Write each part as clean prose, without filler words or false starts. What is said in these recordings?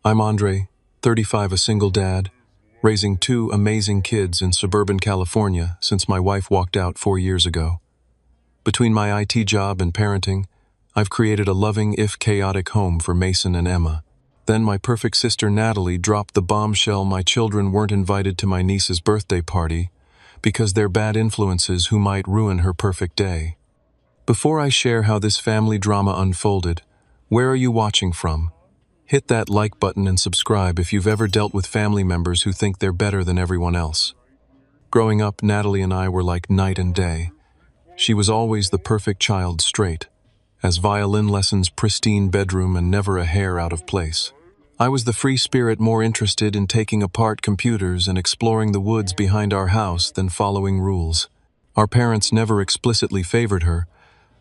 I'm Andre, 35, a single dad, raising two amazing kids in suburban California since my wife walked out 4 years ago. Between my IT job and parenting, I've created a loving, if chaotic, home for Mason and Emma. Then my perfect sister Natalie dropped the bombshell my children weren't invited to my niece's birthday party because they're bad influences who might ruin her perfect day. Before I share how this family drama unfolded, where are you watching from? Hit that like button and subscribe if you've ever dealt with family members who think they're better than everyone else. Growing up, Natalie and I were like night and day. She was always the perfect child straight, as violin lessons, pristine bedroom, and never a hair out of place. I was the free spirit, more interested in taking apart computers and exploring the woods behind our house than following rules. Our parents never explicitly favored her,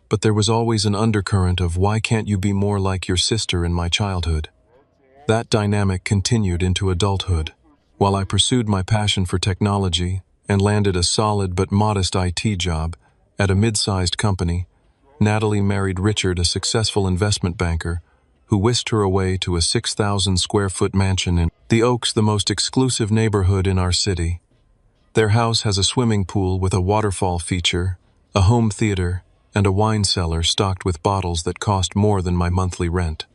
but there was always an undercurrent of "why can't you be more like your sister" in my childhood. That dynamic continued into adulthood. While I pursued my passion for technology and landed a solid but modest IT job at a mid-sized company, Natalie married Richard, a successful investment banker, who whisked her away to a 6,000-square-foot mansion in the Oaks, the most exclusive neighborhood in our city. Their house has a swimming pool with a waterfall feature, a home theater, and a wine cellar stocked with bottles that cost more than my monthly rent.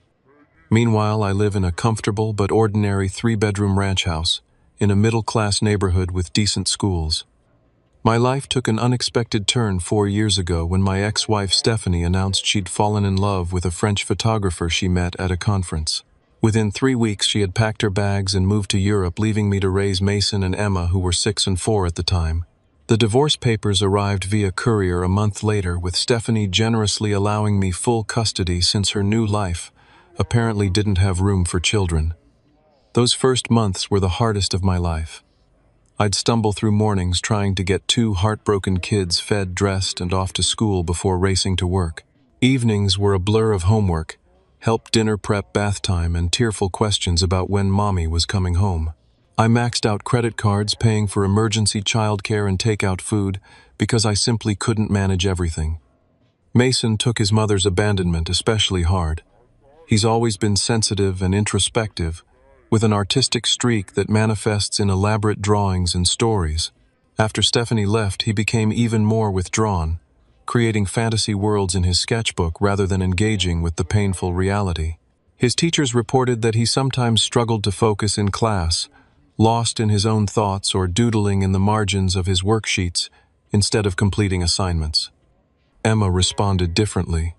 Meanwhile, I live in a comfortable but ordinary 3-bedroom ranch house in a middle-class neighborhood with decent schools. My life took an unexpected turn 4 years ago when my ex-wife Stephanie announced she'd fallen in love with a French photographer she met at a conference. Within 3 weeks, she had packed her bags and moved to Europe, leaving me to raise Mason and Emma, who were 6 and 4 at the time. The divorce papers arrived via courier a month later, with Stephanie generously allowing me full custody since her new life apparently didn't have room for children. Those first months were the hardest of my life. I'd stumble through mornings trying to get 2 heartbroken kids fed, dressed, and off to school before racing to work. Evenings were a blur of homework, help, dinner prep, bath time, and tearful questions about when mommy was coming home. I maxed out credit cards, paying for emergency childcare and takeout food because I simply couldn't manage everything. Mason took his mother's abandonment especially hard. He's always been sensitive and introspective, with an artistic streak that manifests in elaborate drawings and stories. After Stephanie left, he became even more withdrawn, creating fantasy worlds in his sketchbook rather than engaging with the painful reality. His teachers reported that he sometimes struggled to focus in class, lost in his own thoughts or doodling in the margins of his worksheets instead of completing assignments. Emma responded differently.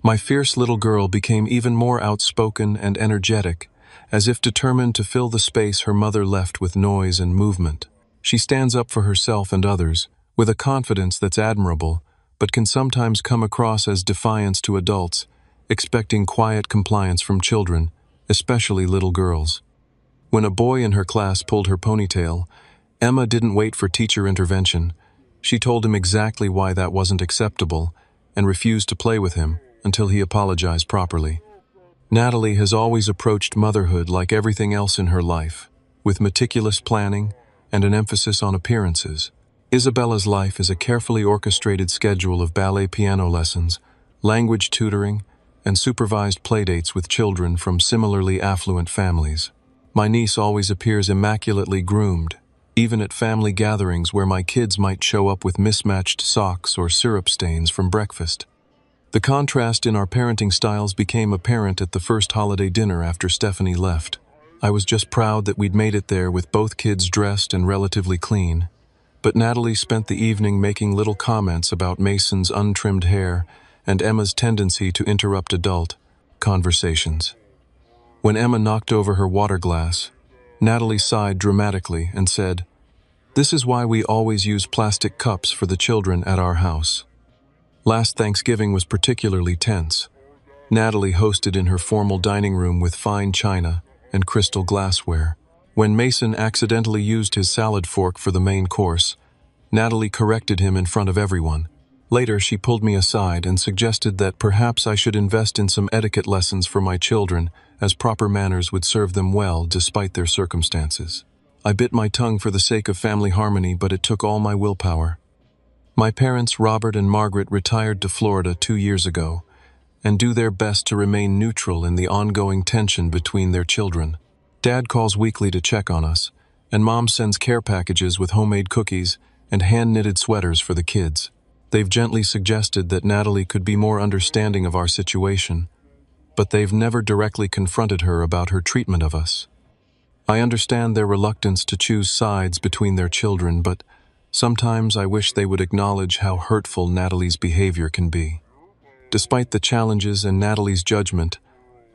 My fierce little girl became even more outspoken and energetic, as if determined to fill the space her mother left with noise and movement. She stands up for herself and others, with a confidence that's admirable, but can sometimes come across as defiance to adults, expecting quiet compliance from children, especially little girls. When a boy in her class pulled her ponytail, Emma didn't wait for teacher intervention. She told him exactly why that wasn't acceptable and refused to play with him until he apologized properly. Natalie has always approached motherhood like everything else in her life, with meticulous planning and an emphasis on appearances. Isabella's life is a carefully orchestrated schedule of ballet, piano lessons, language tutoring, and supervised playdates with children from similarly affluent families. My niece always appears immaculately groomed, even at family gatherings where my kids might show up with mismatched socks or syrup stains from breakfast. The contrast in our parenting styles became apparent at the first holiday dinner after Stephanie left. I was just proud that we'd made it there with both kids dressed and relatively clean, but Natalie spent the evening making little comments about Mason's untrimmed hair and Emma's tendency to interrupt adult conversations. When Emma knocked over her water glass, Natalie sighed dramatically and said, "This is why we always use plastic cups for the children at our house." Last Thanksgiving was particularly tense. Natalie hosted in her formal dining room with fine china and crystal glassware. When Mason accidentally used his salad fork for the main course, Natalie corrected him in front of everyone. Later, she pulled me aside and suggested that perhaps I should invest in some etiquette lessons for my children, as proper manners would serve them well despite their circumstances. I bit my tongue for the sake of family harmony, but it took all my willpower. My parents, Robert and Margaret, retired to Florida 2 years ago, and do their best to remain neutral in the ongoing tension between their children. Dad calls weekly to check on us, and Mom sends care packages with homemade cookies and hand-knitted sweaters for the kids. They've gently suggested that Natalie could be more understanding of our situation, but they've never directly confronted her about her treatment of us. I understand their reluctance to choose sides between their children, but sometimes I wish they would acknowledge how hurtful Natalie's behavior can be. Despite the challenges and Natalie's judgment,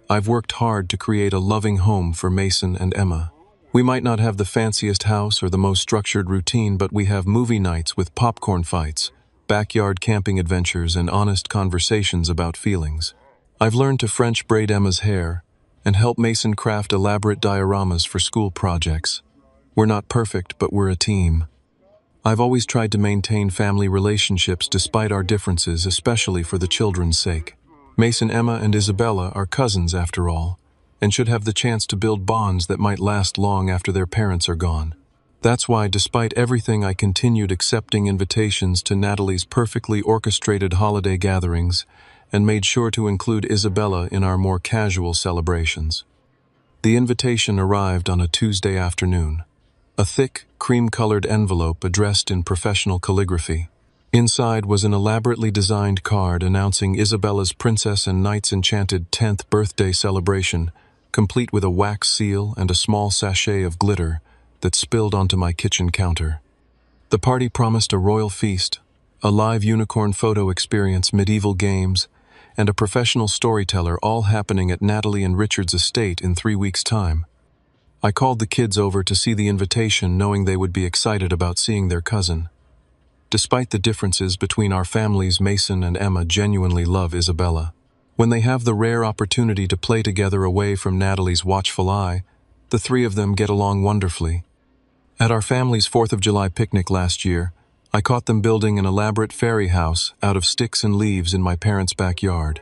I've worked hard to create a loving home for Mason and Emma. We might not have the fanciest house or the most structured routine, but we have movie nights with popcorn fights, backyard camping adventures, and honest conversations about feelings. I've learned to French braid Emma's hair and help Mason craft elaborate dioramas for school projects. We're not perfect, but we're a team. I've always tried to maintain family relationships despite our differences, especially for the children's sake. Mason, Emma, and Isabella are cousins after all, and should have the chance to build bonds that might last long after their parents are gone. That's why, despite everything, I continued accepting invitations to Natalie's perfectly orchestrated holiday gatherings and made sure to include Isabella in our more casual celebrations. The invitation arrived on a Tuesday afternoon. A thick, cream-colored envelope addressed in professional calligraphy. Inside was an elaborately designed card announcing Isabella's Princess and Knight's Enchanted 10th birthday celebration, complete with a wax seal and a small sachet of glitter that spilled onto my kitchen counter. The party promised a royal feast, a live unicorn photo experience, medieval games, and a professional storyteller, all happening at Natalie and Richard's estate in 3 weeks' time. I called the kids over to see the invitation, knowing they would be excited about seeing their cousin. Despite the differences between our families, Mason and Emma genuinely love Isabella. When they have the rare opportunity to play together away from Natalie's watchful eye, the three of them get along wonderfully. At our family's 4th of July picnic last year, I caught them building an elaborate fairy house out of sticks and leaves in my parents' backyard.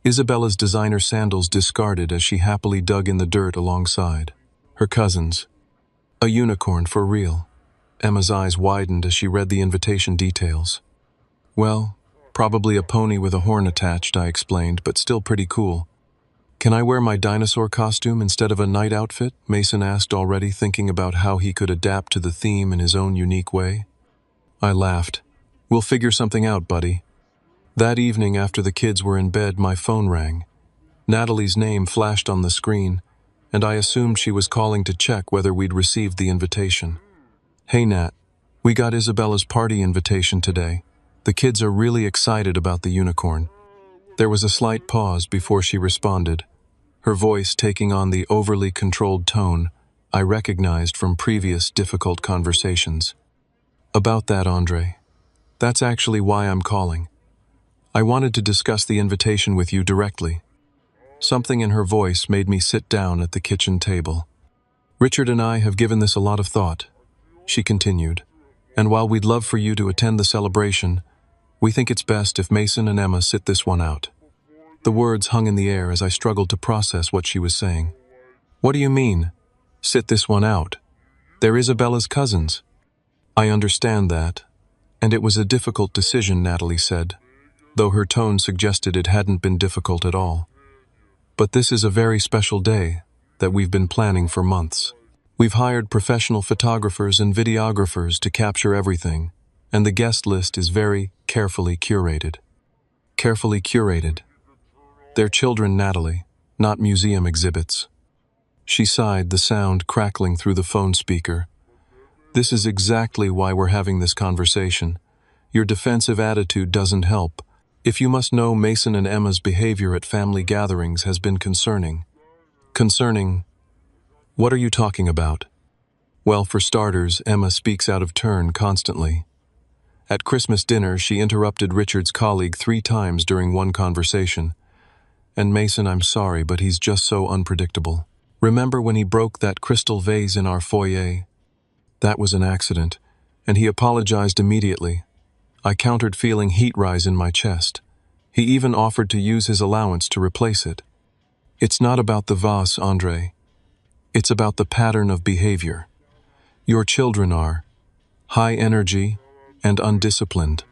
Isabella's designer sandals discarded as she happily dug in the dirt alongside her cousins. A unicorn for real. Emma's eyes widened as she read the invitation details. Well, probably a pony with a horn attached, I explained, but still pretty cool. Can I wear my dinosaur costume instead of a night outfit? Mason asked, already thinking about how he could adapt to the theme in his own unique way. I laughed. We'll figure something out, buddy. That evening, after the kids were in bed, my phone rang. Natalie's name flashed on the screen, and I assumed she was calling to check whether we'd received the invitation. Hey Nat, we got Isabella's party invitation today. The kids are really excited about the unicorn. There was a slight pause before she responded, her voice taking on the overly controlled tone I recognized from previous difficult conversations. About that, Andre. That's actually why I'm calling. I wanted to discuss the invitation with you directly. Something in her voice made me sit down at the kitchen table. Richard and I have given this a lot of thought, she continued, and while we'd love for you to attend the celebration, we think it's best if Mason and Emma sit this one out. The words hung in the air as I struggled to process what she was saying. What do you mean, sit this one out? They're Isabella's cousins. I understand that, and it was a difficult decision, Natalie said, though her tone suggested it hadn't been difficult at all. But this is a very special day that we've been planning for months. We've hired professional photographers and videographers to capture everything, and the guest list is very carefully curated. Carefully curated. They're children, Natalie, not museum exhibits. She sighed, the sound crackling through the phone speaker. This is exactly why we're having this conversation. Your defensive attitude doesn't help. If you must know, Mason and Emma's behavior at family gatherings has been concerning. Concerning? What are you talking about? Well, for starters, Emma speaks out of turn constantly. At Christmas dinner, she interrupted Richard's colleague 3 times during one conversation. And Mason, I'm sorry, but he's just so unpredictable. Remember when he broke that crystal vase in our foyer? That was an accident, and he apologized immediately. I countered, feeling heat rise in my chest. He even offered to use his allowance to replace it. It's not about the vase, Andre. It's about the pattern of behavior. Your children are high energy and undisciplined.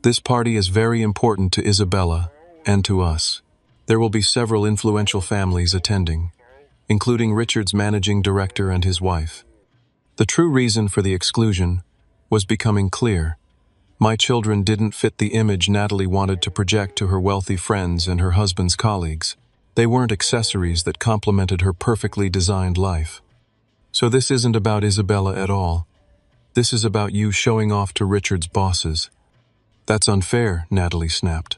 This party is very important to Isabella, and to us. There will be several influential families attending, including Richard's managing director and his wife. The true reason for the exclusion was becoming clear. My children didn't fit the image Natalie wanted to project to her wealthy friends and her husband's colleagues. They weren't accessories that complemented her perfectly designed life. So this isn't about Isabella at all. This is about you showing off to Richard's bosses. That's unfair, Natalie snapped.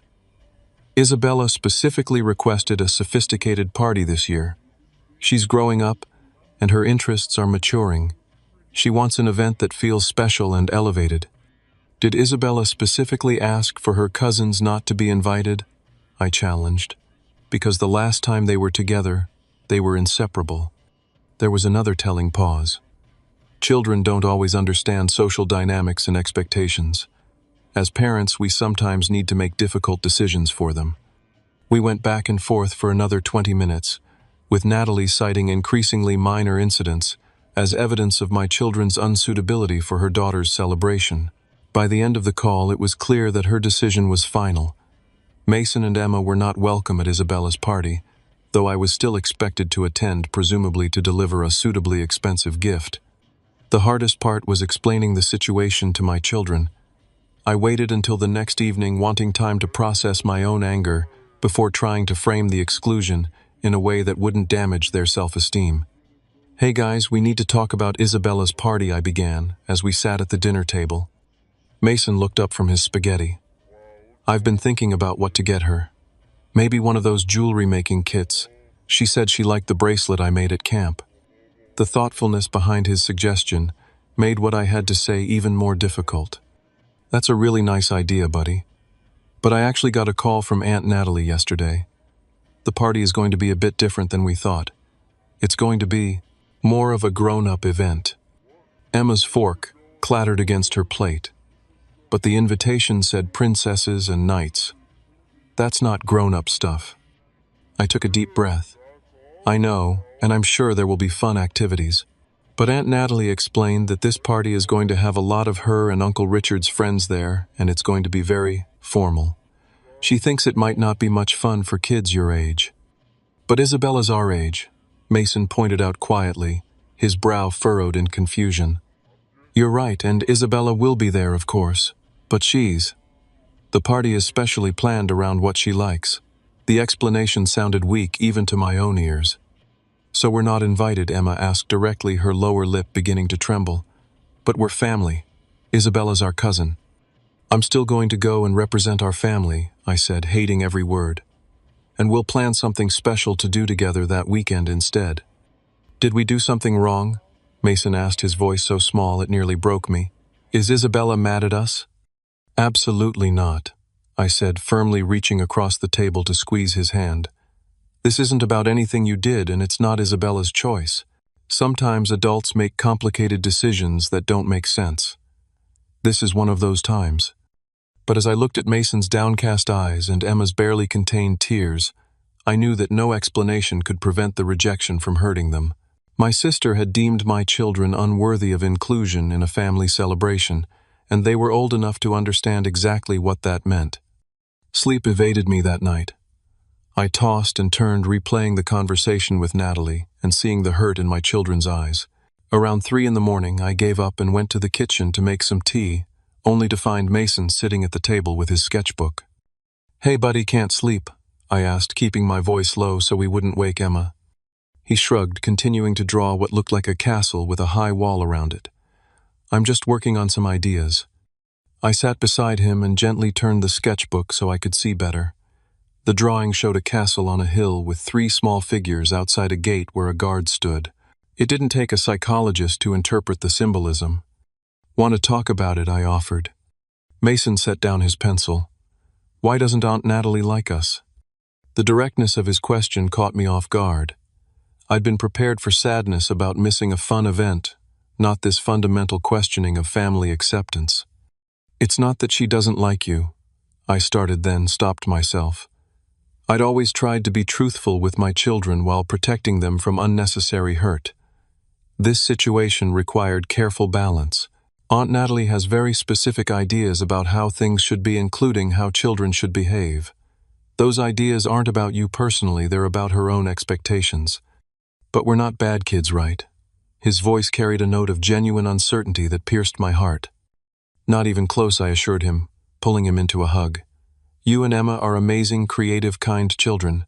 Isabella specifically requested a sophisticated party this year. She's growing up, and her interests are maturing. She wants an event that feels special and elevated. Did Isabella specifically ask for her cousins not to be invited? I challenged. Because the last time they were together, they were inseparable. There was another telling pause. Children don't always understand social dynamics and expectations. As parents, we sometimes need to make difficult decisions for them. We went back and forth for another 20 minutes, with Natalie citing increasingly minor incidents as evidence of my children's unsuitability for her daughter's celebration. By the end of the call, it was clear that her decision was final. Mason and Emma were not welcome at Isabella's party, though I was still expected to attend, presumably to deliver a suitably expensive gift. The hardest part was explaining the situation to my children. I waited until the next evening, wanting time to process my own anger before trying to frame the exclusion in a way that wouldn't damage their self-esteem. "Hey guys, we need to talk about Isabella's party," I began, as we sat at the dinner table. Mason looked up from his spaghetti. "I've been thinking about what to get her. Maybe one of those jewelry-making kits. She said she liked the bracelet I made at camp." The thoughtfulness behind his suggestion made what I had to say even more difficult. "That's a really nice idea, buddy. But I actually got a call from Aunt Natalie yesterday. The party is going to be a bit different than we thought. It's going to be more of a grown-up event." Emma's fork clattered against her plate. "But the invitation said princesses and knights. That's not grown-up stuff." I took a deep breath. "I know, and I'm sure there will be fun activities. But Aunt Natalie explained that this party is going to have a lot of her and Uncle Richard's friends there, and it's going to be very formal. She thinks it might not be much fun for kids your age." "But Isabella's our age," Mason pointed out quietly, his brow furrowed in confusion. "You're right, and Isabella will be there, of course. But the party is specially planned around what she likes." The explanation sounded weak even to my own ears. "So we're not invited?" Emma asked directly, her lower lip beginning to tremble. "But we're family. Isabella's our cousin." "I'm still going to go and represent our family," I said, hating every word. "And we'll plan something special to do together that weekend instead." "Did we do something wrong?" Mason asked, his voice so small it nearly broke me. "Is Isabella mad at us?" "Absolutely not," I said, firmly reaching across the table to squeeze his hand. "This isn't about anything you did, and it's not Isabella's choice. Sometimes adults make complicated decisions that don't make sense. This is one of those times." But as I looked at Mason's downcast eyes and Emma's barely contained tears, I knew that no explanation could prevent the rejection from hurting them. My sister had deemed my children unworthy of inclusion in a family celebration, and they were old enough to understand exactly what that meant. Sleep evaded me that night. I tossed and turned, replaying the conversation with Natalie and seeing the hurt in my children's eyes. Around 3 in the morning, I gave up and went to the kitchen to make some tea, only to find Mason sitting at the table with his sketchbook. "Hey buddy, can't sleep?" I asked, keeping my voice low so we wouldn't wake Emma. He shrugged, continuing to draw what looked like a castle with a high wall around it. "I'm just working on some ideas." I sat beside him and gently turned the sketchbook so I could see better. The drawing showed a castle on a hill with 3 small figures outside a gate where a guard stood. It didn't take a psychologist to interpret the symbolism. "Want to talk about it?" I offered. Mason set down his pencil. "Why doesn't Aunt Natalie like us?" The directness of his question caught me off guard. I'd been prepared for sadness about missing a fun event, not this fundamental questioning of family acceptance. "It's not that she doesn't like you," I started, then stopped myself. I'd always tried to be truthful with my children while protecting them from unnecessary hurt. This situation required careful balance. Aunt Natalie has very specific ideas about how things should be, including how children should behave. Those ideas aren't about you personally, they're about her own expectations. But we're not bad kids, right? His voice carried a note of genuine uncertainty that pierced my heart. Not even close, I assured him, pulling him into a hug. You and Emma are amazing, creative, kind children.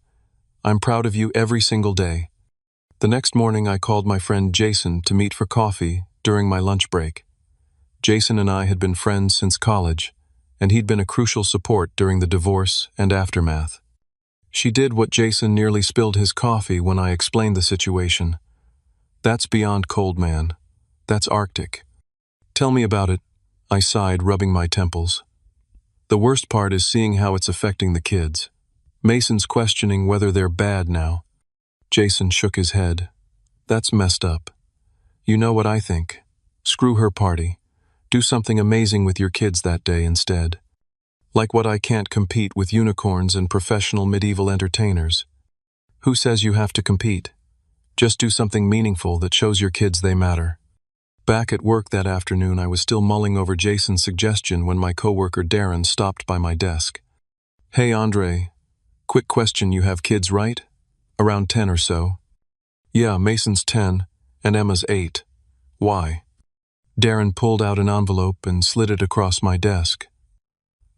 I'm proud of you every single day. The next morning, I called my friend Jason to meet for coffee during my lunch break. Jason and I had been friends since college, and he'd been a crucial support during the divorce and aftermath. She did what Jason nearly spilled his coffee when I explained the situation. That's beyond cold, man. That's Arctic. Tell me about it, I sighed, rubbing my temples. The worst part is seeing how it's affecting the kids. Mason's questioning whether they're bad now. Jason shook his head. That's messed up. You know what I think. Screw her party. Do something amazing with your kids that day instead. Like what I can't compete with unicorns and professional medieval entertainers. Who says you have to compete? Just do something meaningful that shows your kids they matter. Back at work that afternoon, I was still mulling over Jason's suggestion when my coworker Darren stopped by my desk. Hey Andre, quick question, you have kids, right? Around 10 or so. Yeah, Mason's 10 and Emma's 8. Why? Darren pulled out an envelope and slid it across my desk.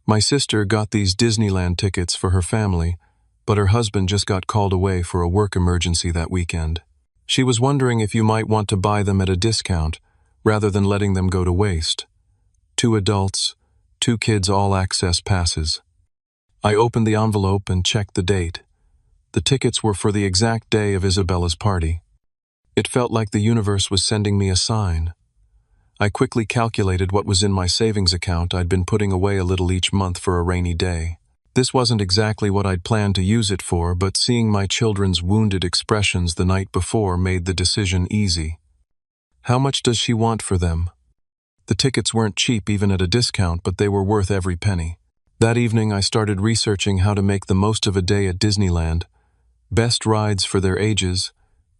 My sister got these Disneyland tickets for her family, but her husband just got called away for a work emergency that weekend. She was wondering if you might want to buy them at a discount, rather than letting them go to waste. 2 adults, 2 kids, all-access passes. I opened the envelope and checked the date. The tickets were for the exact day of Isabella's party. It felt like the universe was sending me a sign. I quickly calculated what was in my savings account. I'd been putting away a little each month for a rainy day. This wasn't exactly what I'd planned to use it for, but seeing my children's wounded expressions the night before made the decision easy. How much does she want for them? The tickets weren't cheap even at a discount, but they were worth every penny. That evening, I started researching how to make the most of a day at Disneyland. Best rides for their ages,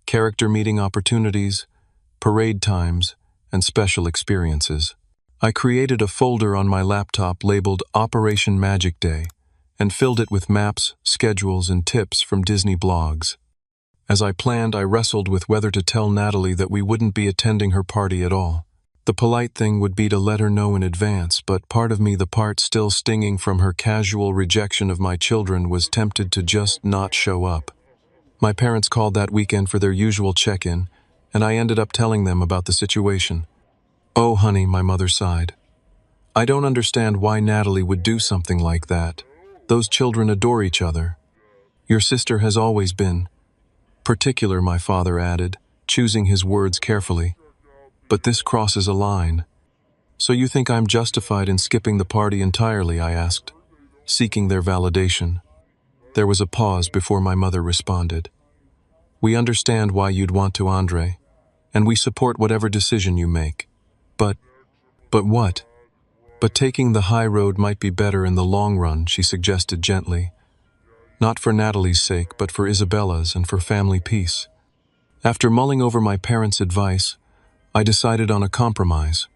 character meeting opportunities, parade times, and special experiences. I created a folder on my laptop labeled Operation Magic Day and filled it with maps, schedules, and tips from Disney blogs. As I planned, I wrestled with whether to tell Natalie that we wouldn't be attending her party at all. The polite thing would be to let her know in advance, but part of me, the part still stinging from her casual rejection of my children, was tempted to just not show up. My parents called that weekend for their usual check-in, and I ended up telling them about the situation. Oh, honey, my mother sighed. I don't understand why Natalie would do something like that. Those children adore each other. Your sister has always been particular, my father added, choosing his words carefully. But this crosses a line. So you think I'm justified in skipping the party entirely? I asked, seeking their validation. There was a pause before my mother responded. We understand why you'd want to, Andre, and we support whatever decision you make. But what? But taking the high road might be better in the long run, she suggested gently. Not for Natalie's sake, but for Isabella's and for family peace. After mulling over my parents' advice, I decided on a compromise.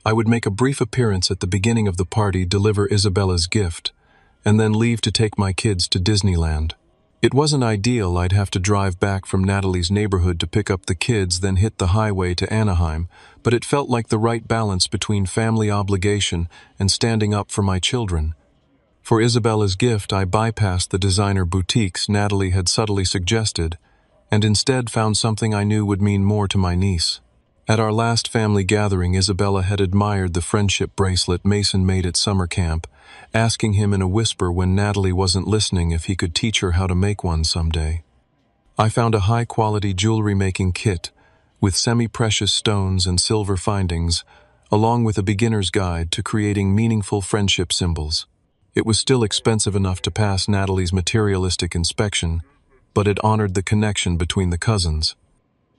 I would make a brief appearance at the beginning of the party, deliver Isabella's gift, and then leave to take my kids to Disneyland. It wasn't ideal. I'd have to drive back from Natalie's neighborhood to pick up the kids, then hit the highway to Anaheim, but it felt like the right balance between family obligation and standing up for my children. For Isabella's gift, I bypassed the designer boutiques Natalie had subtly suggested, and instead found something I knew would mean more to my niece. At our last family gathering, Isabella had admired the friendship bracelet Mason made at summer camp, asking him in a whisper when Natalie wasn't listening if he could teach her how to make one someday. I found a high-quality jewelry-making kit with semi-precious stones and silver findings, along with a beginner's guide to creating meaningful friendship symbols. It was still expensive enough to pass Natalie's materialistic inspection, but it honored the connection between the cousins.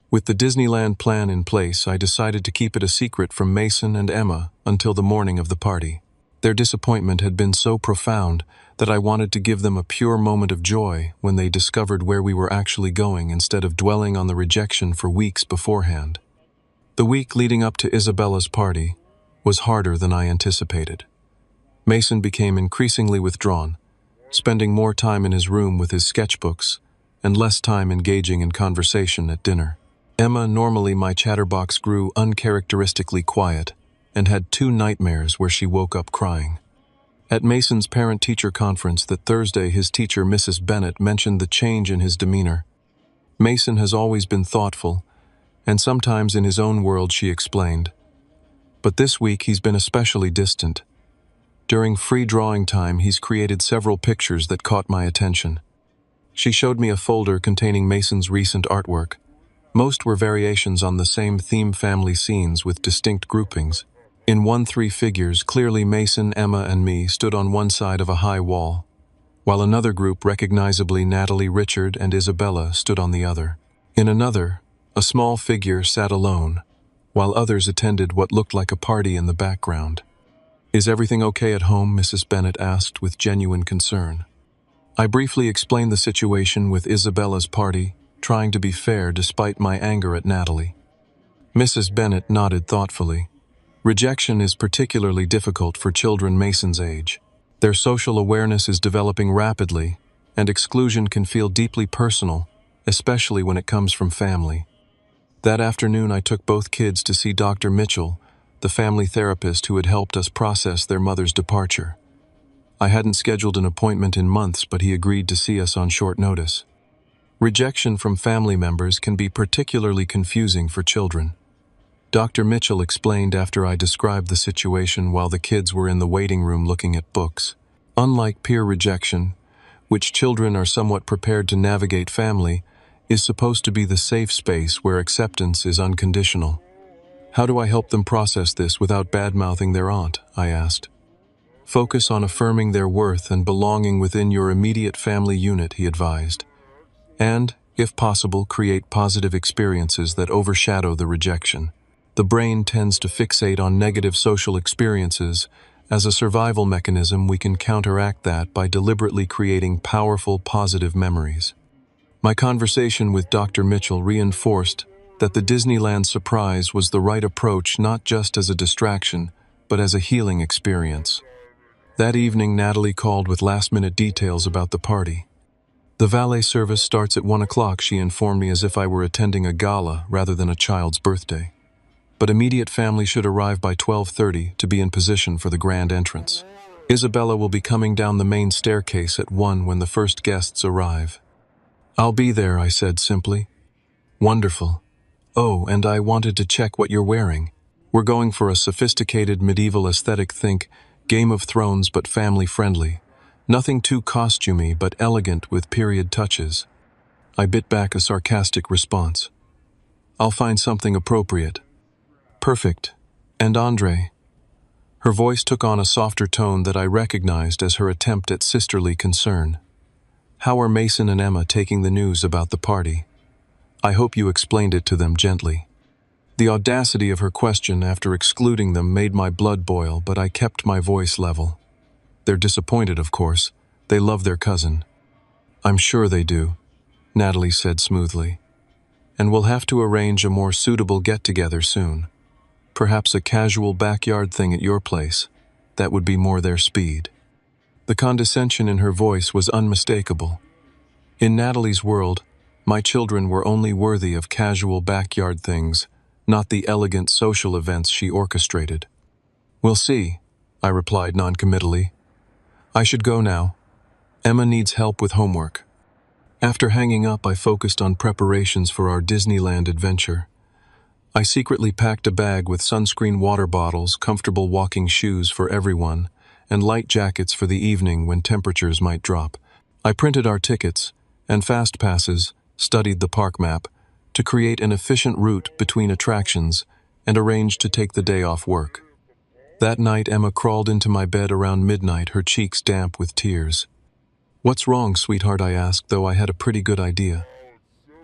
With the Disneyland plan in place, I decided to keep it a secret from Mason and Emma until the morning of the party. Their disappointment had been so profound that I wanted to give them a pure moment of joy when they discovered where we were actually going instead of dwelling on the rejection for weeks beforehand. The week leading up to Isabella's party was harder than I anticipated. Mason became increasingly withdrawn, spending more time in his room with his sketchbooks and less time engaging in conversation at dinner. Emma, normally my chatterbox, grew uncharacteristically quiet and had 2 nightmares where she woke up crying. At Mason's parent-teacher conference that Thursday, his teacher, Mrs. Bennett, mentioned the change in his demeanor. Mason has always been thoughtful, and sometimes in his own world, she explained. But this week he's been especially distant. During free drawing time, he's created several pictures that caught my attention. She showed me a folder containing Mason's recent artwork. Most were variations on the same theme, family scenes with distinct groupings. In one, 3 figures, clearly Mason, Emma, and me, stood on one side of a high wall, while another group, recognizably Natalie, Richard, and Isabella, stood on the other. In another, a small figure sat alone, while others attended what looked like a party in the background. "Is everything okay at home?" Mrs. Bennett asked with genuine concern. I briefly explained the situation with Isabella's party, trying to be fair despite my anger at Natalie. Mrs. Bennett nodded thoughtfully. Rejection is particularly difficult for children Mason's age. Their social awareness is developing rapidly, and exclusion can feel deeply personal, especially when it comes from family. That afternoon, I took both kids to see Dr. Mitchell, the family therapist who had helped us process their mother's departure. I hadn't scheduled an appointment in months, but he agreed to see us on short notice. Rejection from family members can be particularly confusing for children. Dr. Mitchell explained after I described the situation while the kids were in the waiting room looking at books. Unlike peer rejection, which children are somewhat prepared to navigate, family is supposed to be the safe space where acceptance is unconditional. "How do I help them process this without bad-mouthing their aunt?" I asked. "Focus on affirming their worth and belonging within your immediate family unit," he advised. "And, if possible, create positive experiences that overshadow the rejection. The brain tends to fixate on negative social experiences. As a survival mechanism, we can counteract that by deliberately creating powerful, positive memories." My conversation with Dr. Mitchell reinforced that the Disneyland surprise was the right approach, not just as a distraction, but as a healing experience. That evening, Natalie called with last-minute details about the party. "The valet service starts at 1 o'clock, she informed me, as if I were attending a gala rather than a child's birthday. But immediate family should arrive by 12:30 to be in position for the grand entrance. Isabella will be coming down the main staircase at 1 when the first guests arrive." "I'll be there," I said simply. "Wonderful. Oh, and I wanted to check what you're wearing. We're going for a sophisticated medieval aesthetic, think Game of Thrones but family-friendly. Nothing too costumey but elegant with period touches." I bit back a sarcastic response. "I'll find something appropriate." "Perfect. And Andre?" Her voice took on a softer tone that I recognized as her attempt at sisterly concern. "How are Mason and Emma taking the news about the party? I hope you explained it to them gently." The audacity of her question after excluding them made my blood boil, but I kept my voice level. "They're disappointed, of course. They love their cousin." "I'm sure they do," Natalie said smoothly. "And we'll have to arrange a more suitable get-together soon. Perhaps a casual backyard thing at your place. That would be more their speed." The condescension in her voice was unmistakable. In Natalie's world, my children were only worthy of casual backyard things, not the elegant social events she orchestrated. "We'll see," I replied noncommittally. "I should go now. Emma needs help with homework." After hanging up, I focused on preparations for our Disneyland adventure. I secretly packed a bag with sunscreen, water bottles, comfortable walking shoes for everyone, and light jackets for the evening when temperatures might drop. I printed our tickets and fast passes, studied the park map, to create an efficient route between attractions, and arranged to take the day off work. That night, Emma crawled into my bed around midnight, her cheeks damp with tears. "What's wrong, sweetheart?" I asked, though I had a pretty good idea.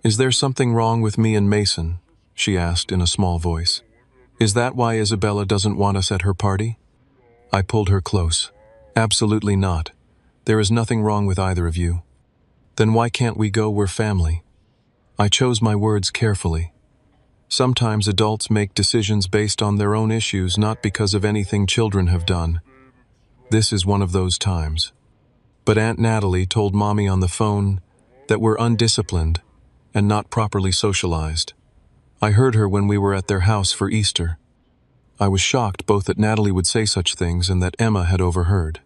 "Is there something wrong with me and Mason?" she asked in a small voice. "Is that why Isabella doesn't want us at her party?" I pulled her close. "Absolutely not. There is nothing wrong with either of you." "Then why can't we go? We're family." I chose my words carefully. Sometimes adults make decisions based on their own issues, not because of anything children have done. This is one of those times. But Aunt Natalie told Mommy on the phone that we're undisciplined and not properly socialized. I heard her when we were at their house for Easter. I was shocked both that Natalie would say such things and that Emma had overheard.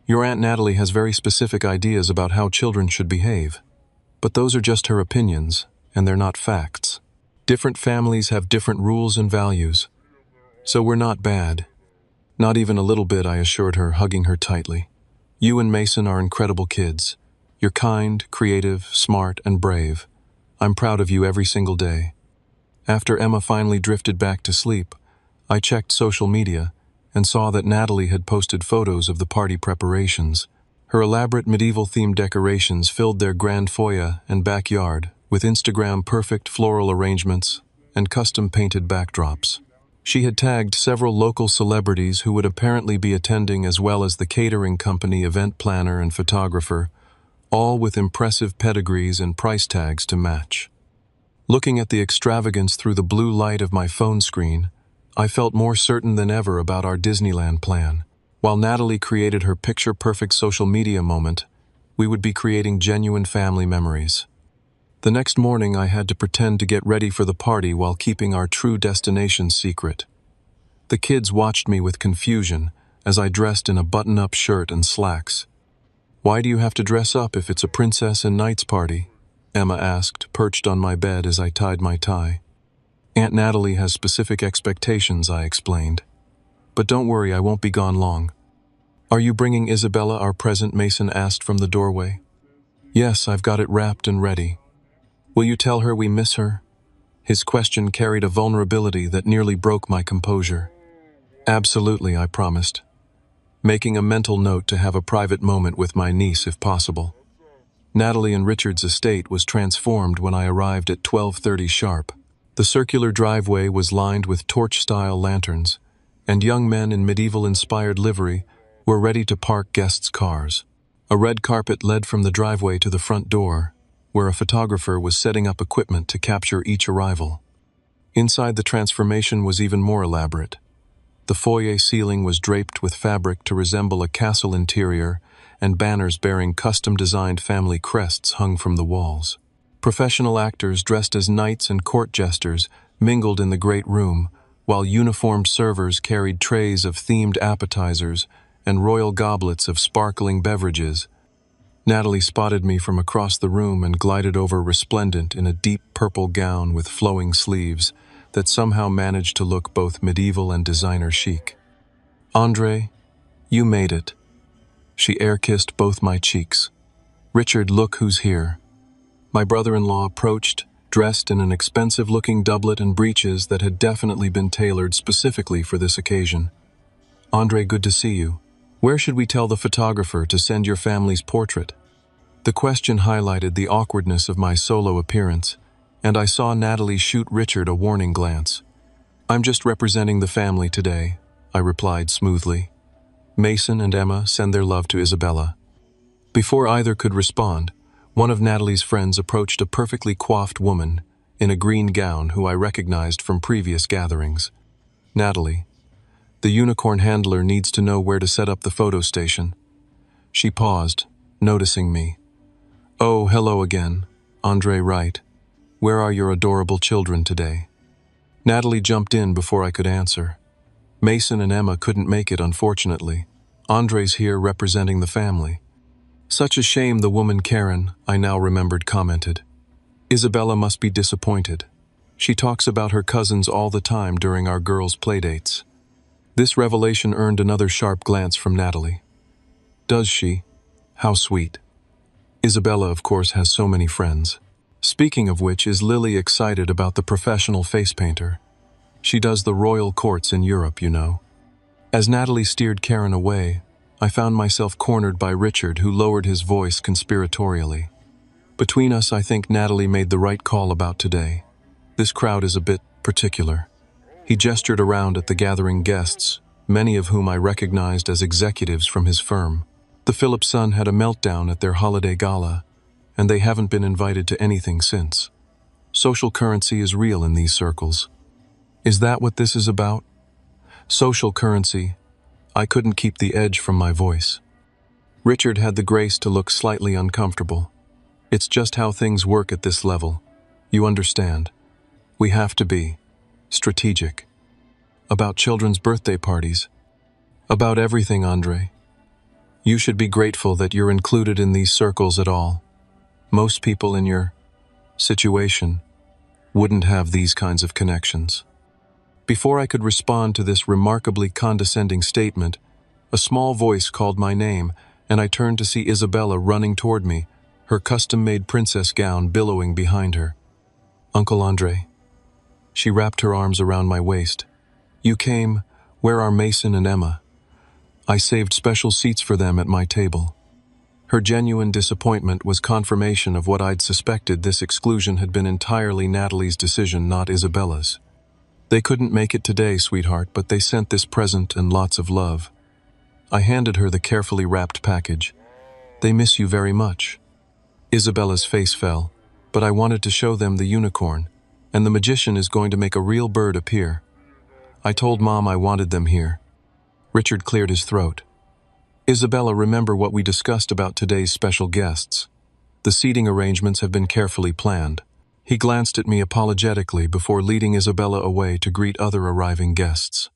Your Aunt Natalie has very specific ideas about how children should behave. But those are just her opinions, and they're not facts. Different families have different rules and values. So we're not bad. Not even a little bit, I assured her, hugging her tightly. You and Mason are incredible kids. You're kind, creative, smart, and brave. I'm proud of you every single day. After Emma finally drifted back to sleep, I checked social media and saw that Natalie had posted photos of the party preparations. Her elaborate medieval-themed decorations filled their grand foyer and backyard with Instagram-perfect floral arrangements and custom-painted backdrops. She had tagged several local celebrities who would apparently be attending, as well as the catering company, event planner, and photographer, all with impressive pedigrees and price tags to match. Looking at the extravagance through the blue light of my phone screen, I felt more certain than ever about our Disneyland plan. While Natalie created her picture-perfect social media moment, we would be creating genuine family memories. The next morning, I had to pretend to get ready for the party while keeping our true destination secret. The kids watched me with confusion as I dressed in a button-up shirt and slacks. "Why do you have to dress up if it's a princess and knights party?" Emma asked, perched on my bed as I tied my tie. "Aunt Natalie has specific expectations," I explained. "But don't worry, I won't be gone long." "Are you bringing Isabella our present?" Mason asked from the doorway. "Yes, I've got it wrapped and ready." "Will you tell her we miss her?" His question carried a vulnerability that nearly broke my composure. "Absolutely," I promised, making a mental note to have a private moment with my niece if possible. Natalie and Richard's estate was transformed when I arrived at 12:30 sharp. The circular driveway was lined with torch-style lanterns, and young men in medieval-inspired livery were ready to park guests' cars. A red carpet led from the driveway to the front door, where a photographer was setting up equipment to capture each arrival. Inside, the transformation was even more elaborate. The foyer ceiling was draped with fabric to resemble a castle interior, and banners bearing custom-designed family crests hung from the walls. Professional actors dressed as knights and court jesters mingled in the great room, while uniformed servers carried trays of themed appetizers and royal goblets of sparkling beverages. Natalie spotted me from across the room and glided over, resplendent in a deep purple gown with flowing sleeves that somehow managed to look both medieval and designer chic. "Andre, you made it." She air-kissed both my cheeks. "Richard, look who's here." My brother-in-law approached, dressed in an expensive-looking doublet and breeches that had definitely been tailored specifically for this occasion. "Andre, good to see you. Where should we tell the photographer to send your family's portrait?" The question highlighted the awkwardness of my solo appearance, and I saw Natalie shoot Richard a warning glance. "I'm just representing the family today," I replied smoothly. "Mason and Emma send their love to Isabella." Before either could respond, one of Natalie's friends approached a perfectly coiffed woman in a green gown who I recognized from previous gatherings. "Natalie, the unicorn handler needs to know where to set up the photo station." She paused, noticing me. "Oh, hello again. Andre, right. Where are your adorable children today?" Natalie jumped in before I could answer. "Mason and Emma couldn't make it, unfortunately. Andre's here representing the family." "Such a shame," the woman Karen, I now remembered, commented. "Isabella must be disappointed. She talks about her cousins all the time during our girls' playdates." This revelation earned another sharp glance from Natalie. "Does she? How sweet. Isabella, of course, has so many friends. Speaking of which, is Lily excited about the professional face painter? She does the royal courts in Europe, you know." As Natalie steered Karen away, I found myself cornered by Richard, who lowered his voice conspiratorially. "Between us, I think Natalie made the right call about today. This crowd is a bit particular." He gestured around at the gathering guests, many of whom I recognized as executives from his firm. The Phillips son had a meltdown at their holiday gala, and they haven't been invited to anything since. Social currency is real in these circles. "Is that what this is about?" "Social currency." I couldn't keep the edge from my voice. Richard had the grace to look slightly uncomfortable. It's just how things work at this level. You understand. We have to be strategic. About children's birthday parties. About everything, Andre. You should be grateful that you're included in these circles at all. Most people in your situation wouldn't have these kinds of connections. Before I could respond to this remarkably condescending statement, a small voice called my name, and I turned to see Isabella running toward me, her custom-made princess gown billowing behind her. Uncle Andre. She wrapped her arms around my waist. You came. Where are Mason and Emma? I saved special seats for them at my table. Her genuine disappointment was confirmation of what I'd suspected. This exclusion had been entirely Natalie's decision, not Isabella's. They couldn't make it today, sweetheart, but they sent this present and lots of love. I handed her the carefully wrapped package. They miss you very much. Isabella's face fell, but I wanted to show them the unicorn, and the magician is going to make a real bird appear. I told Mom I wanted them here. Richard cleared his throat. Isabella, remember what we discussed about today's special guests. The seating arrangements have been carefully planned. He glanced at me apologetically before leading Isabella away to greet other arriving guests.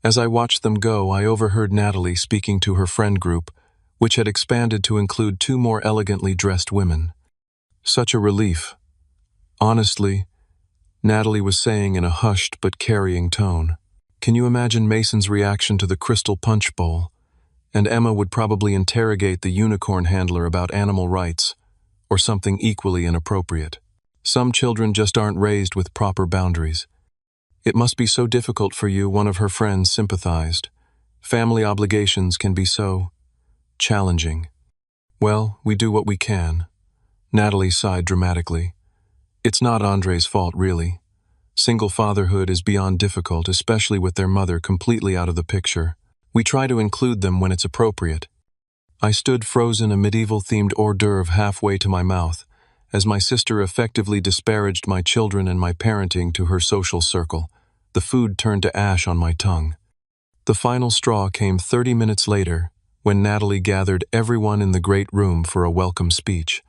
As I watched them go, I overheard Natalie speaking to her friend group, which had expanded to include 2 more elegantly dressed women. Such a relief. Honestly, Natalie was saying in a hushed but carrying tone. Can you imagine Mason's reaction to the crystal punch bowl? And Emma would probably interrogate the unicorn handler about animal rights, or something equally inappropriate. Some children just aren't raised with proper boundaries. It must be so difficult for you, one of her friends sympathized. Family obligations can be so challenging. Well, we do what we can. Natalie sighed dramatically. It's not Andre's fault, really. Single fatherhood is beyond difficult, especially with their mother completely out of the picture. We try to include them when it's appropriate. I stood frozen, a medieval-themed hors d'oeuvre halfway to my mouth, as my sister effectively disparaged my children and my parenting to her social circle. The food turned to ash on my tongue. The final straw came 30 minutes later, when Natalie gathered everyone in the great room for a welcome speech.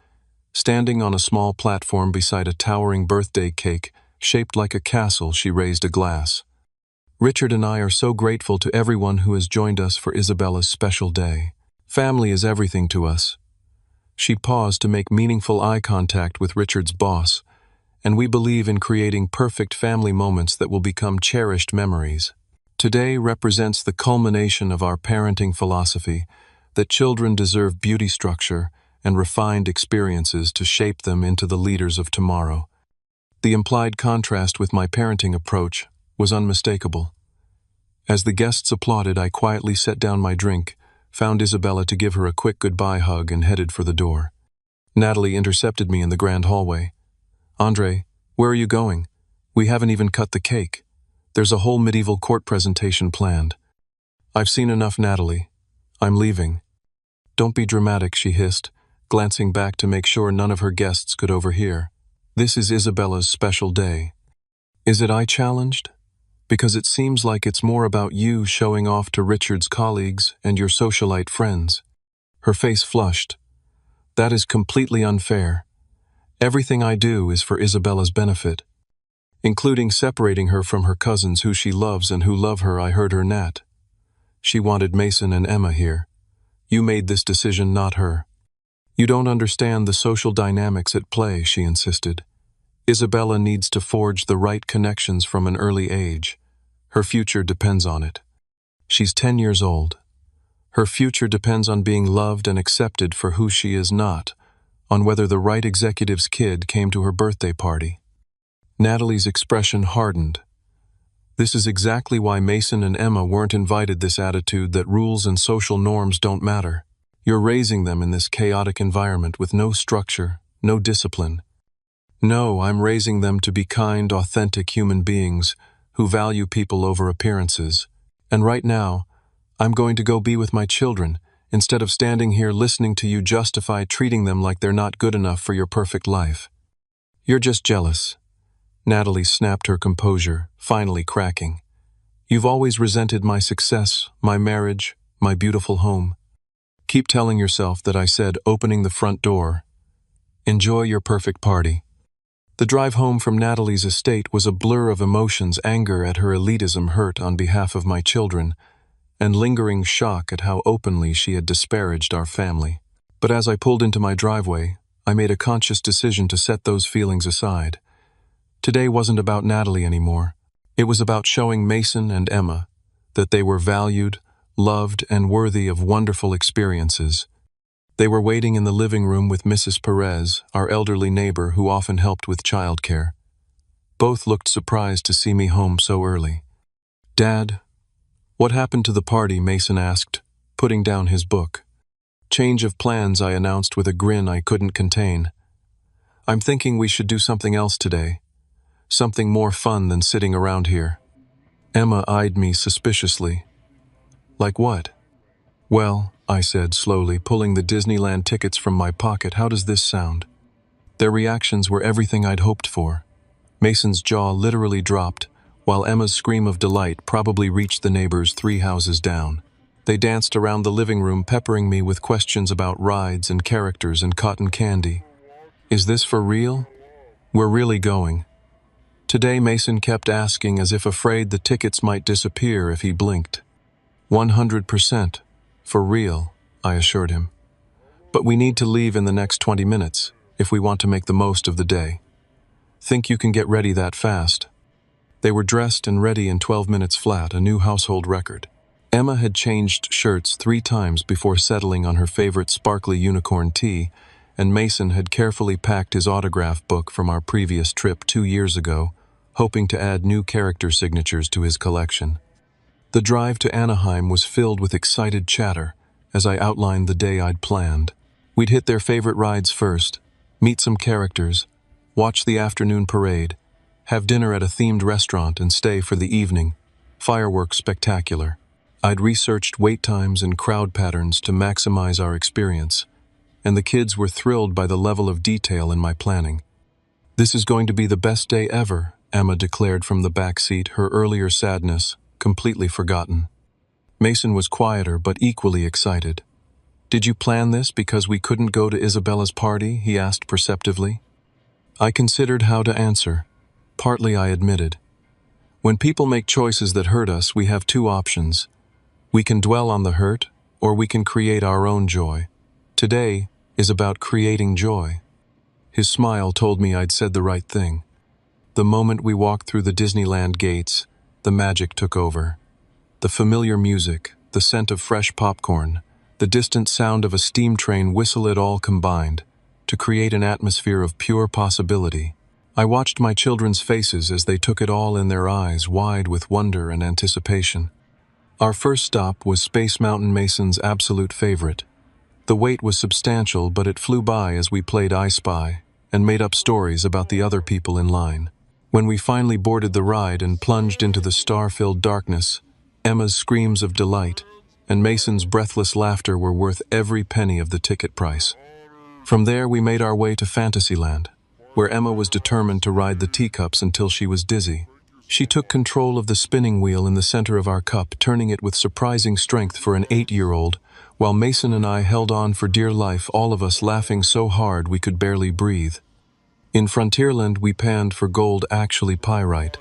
Standing on a small platform beside a towering birthday cake, shaped like a castle, she raised a glass. Richard and I are so grateful to everyone who has joined us for Isabella's special day. Family is everything to us. She paused to make meaningful eye contact with Richard's boss, and we believe in creating perfect family moments that will become cherished memories. Today represents the culmination of our parenting philosophy that children deserve beauty, structure, and refined experiences to shape them into the leaders of tomorrow. The implied contrast with my parenting approach was unmistakable. As the guests applauded, I quietly set down my drink, found Isabella to give her a quick goodbye hug, and headed for the door. Natalie intercepted me in the grand hallway. Andre, where are you going? We haven't even cut the cake. There's a whole medieval court presentation planned. I've seen enough, Natalie. I'm leaving. Don't be dramatic, she hissed, glancing back to make sure none of her guests could overhear. This is Isabella's special day. Is it? I challenged. Because it seems like it's more about you showing off to Richard's colleagues and your socialite friends. Her face flushed. That is completely unfair. Everything I do is for Isabella's benefit, including separating her from her cousins who she loves and who love her. I heard her, Nat. She wanted Mason and Emma here. You made this decision, not her. You don't understand the social dynamics at play, she insisted. Isabella needs to forge the right connections from an early age. Her future depends on it. She's 10 years old. Her future depends on being loved and accepted for who she is, not on whether the right executive's kid came to her birthday party. Natalie's expression hardened. This is exactly why Mason and Emma weren't invited. This attitude that rules and social norms don't matter. You're raising them in this chaotic environment with no structure, no discipline. No, I'm raising them to be kind, authentic human beings who value people over appearances. And right now, I'm going to go be with my children, instead of standing here listening to you justify treating them like they're not good enough for your perfect life. You're just jealous. Natalie snapped her composure, finally cracking. You've always resented my success, my marriage, my beautiful home. Keep telling yourself that I said opening the front door. Enjoy your perfect party. The drive home from Natalie's estate was a blur of emotions: anger at her elitism, hurt on behalf of my children, and lingering shock at how openly she had disparaged our family. But as I pulled into my driveway, I made a conscious decision to set those feelings aside. Today wasn't about Natalie anymore. It was about showing Mason and Emma that they were valued, loved, and worthy of wonderful experiences. They were waiting in the living room with Mrs. Perez, our elderly neighbor who often helped with childcare. Both looked surprised to see me home so early. "Dad, what happened to the party?" Mason asked, putting down his book. "Change of plans," I announced with a grin I couldn't contain. "I'm thinking we should do something else today. Something more fun than sitting around here." Emma eyed me suspiciously. "Like what?" "Well," I said slowly, pulling the Disneyland tickets from my pocket, "how does this sound?" Their reactions were everything I'd hoped for. Mason's jaw literally dropped, while Emma's scream of delight probably reached the neighbors 3 houses down. They danced around the living room, peppering me with questions about rides and characters and cotton candy. "Is this for real? We're really going?" Today Mason kept asking, as if afraid the tickets might disappear if he blinked. 100%. For real, I assured him. "But we need to leave in the next 20 minutes, if we want to make the most of the day." "Think you can get ready that fast?" They were dressed and ready in 12 minutes flat, a new household record. Emma had changed shirts 3 times before settling on her favorite sparkly unicorn tee, and Mason had carefully packed his autograph book from our previous trip 2 years ago, hoping to add new character signatures to his collection. The drive to Anaheim was filled with excited chatter as I outlined the day I'd planned. We'd hit their favorite rides first, meet some characters, watch the afternoon parade, have dinner at a themed restaurant, and stay for the evening fireworks spectacular. I'd researched wait times and crowd patterns to maximize our experience, and the kids were thrilled by the level of detail in my planning. "This is going to be the best day ever," Emma declared from the back seat, her earlier sadness completely forgotten. Mason was quieter but equally excited. "Did you plan this because we couldn't go to Isabella's party?" he asked perceptively. I considered how to answer. Partly, I admitted. When people make choices that hurt us, we have 2 options. We can dwell on the hurt, or we can create our own joy. Today is about creating joy. His smile told me I'd said the right thing. The moment we walked through the Disneyland gates, the magic took over. The familiar music, the scent of fresh popcorn, the distant sound of a steam train whistle, it all combined to create an atmosphere of pure possibility. I watched my children's faces as they took it all in, their eyes wide with wonder and anticipation. Our first stop was Space Mountain, Mason's absolute favorite. The wait was substantial, but it flew by as we played I Spy and made up stories about the other people in line. When we finally boarded the ride and plunged into the star-filled darkness, Emma's screams of delight and Mason's breathless laughter were worth every penny of the ticket price. From there, we made our way to Fantasyland, where Emma was determined to ride the teacups until she was dizzy. She took control of the spinning wheel in the center of our cup, turning it with surprising strength for an 8-year-old, while Mason and I held on for dear life, all of us laughing so hard we could barely breathe. In Frontierland, we panned for gold, actually pyrite,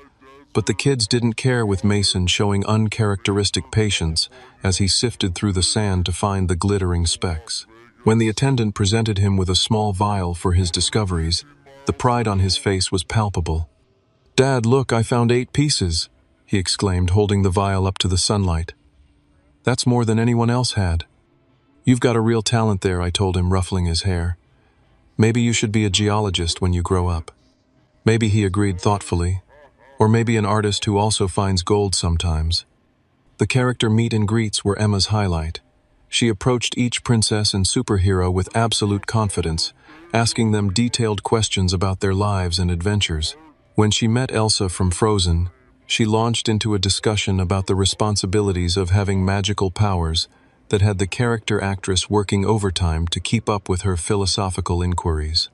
but the kids didn't care, with Mason showing uncharacteristic patience as he sifted through the sand to find the glittering specks. When the attendant presented him with a small vial for his discoveries, the pride on his face was palpable. "Dad, look, I found 8 pieces," he exclaimed, holding the vial up to the sunlight. "That's more than anyone else had." "You've got a real talent there," I told him, ruffling his hair. "Maybe you should be a geologist when you grow up." Maybe, he agreed thoughtfully. Or maybe an artist who also finds gold sometimes. The character meet and greets were Emma's highlight. She approached each princess and superhero with absolute confidence, asking them detailed questions about their lives and adventures. When she met Elsa from Frozen, she launched into a discussion about the responsibilities of having magical powers that had the character actress working overtime to keep up with her philosophical inquiries.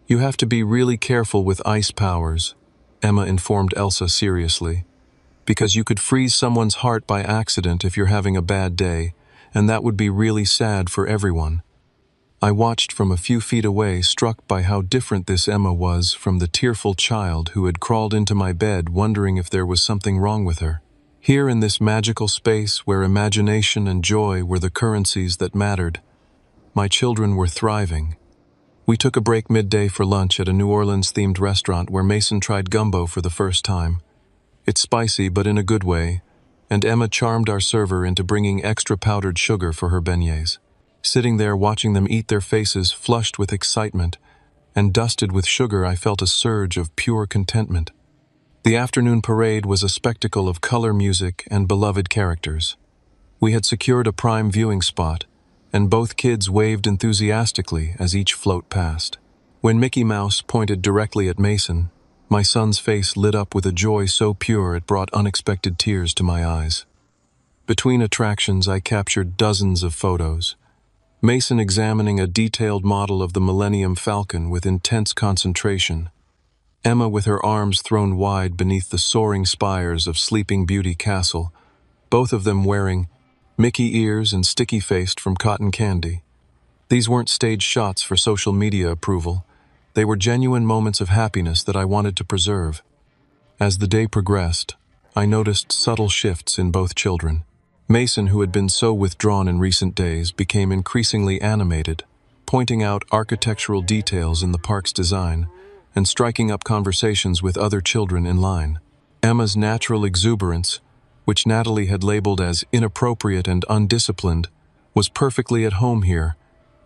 "You have to be really careful with ice powers," Emma informed Elsa seriously, "because you could freeze someone's heart by accident if you're having a bad day, and that would be really sad for everyone. I watched from a few feet away, struck by how different this Emma was from the tearful child who had crawled into my bed wondering if there was something wrong with her. Here in this magical space where imagination and joy were the currencies that mattered, my children were thriving. We took a break midday for lunch at a New Orleans-themed restaurant where Mason tried gumbo for the first time. It's spicy, but in a good way, and Emma charmed our server into bringing extra powdered sugar for her beignets. Sitting there watching them eat, their faces flushed with excitement and dusted with sugar, I felt a surge of pure contentment. The afternoon parade was a spectacle of color, music, and beloved characters. We had secured a prime viewing spot, and both kids waved enthusiastically as each float passed. When Mickey Mouse pointed directly at Mason, my son's face lit up with a joy so pure it brought unexpected tears to my eyes. Between attractions, I captured dozens of photos. Mason examining a detailed model of the Millennium Falcon with intense concentration. Emma with her arms thrown wide beneath the soaring spires of Sleeping Beauty Castle, both of them wearing Mickey ears and sticky-faced from cotton candy. These weren't staged shots for social media approval. They were genuine moments of happiness that I wanted to preserve. As the day progressed, I noticed subtle shifts in both children. Mason, who had been so withdrawn in recent days, became increasingly animated, pointing out architectural details in the park's design and striking up conversations with other children in line. Emma's natural exuberance, which Natalie had labeled as inappropriate and undisciplined, was perfectly at home here,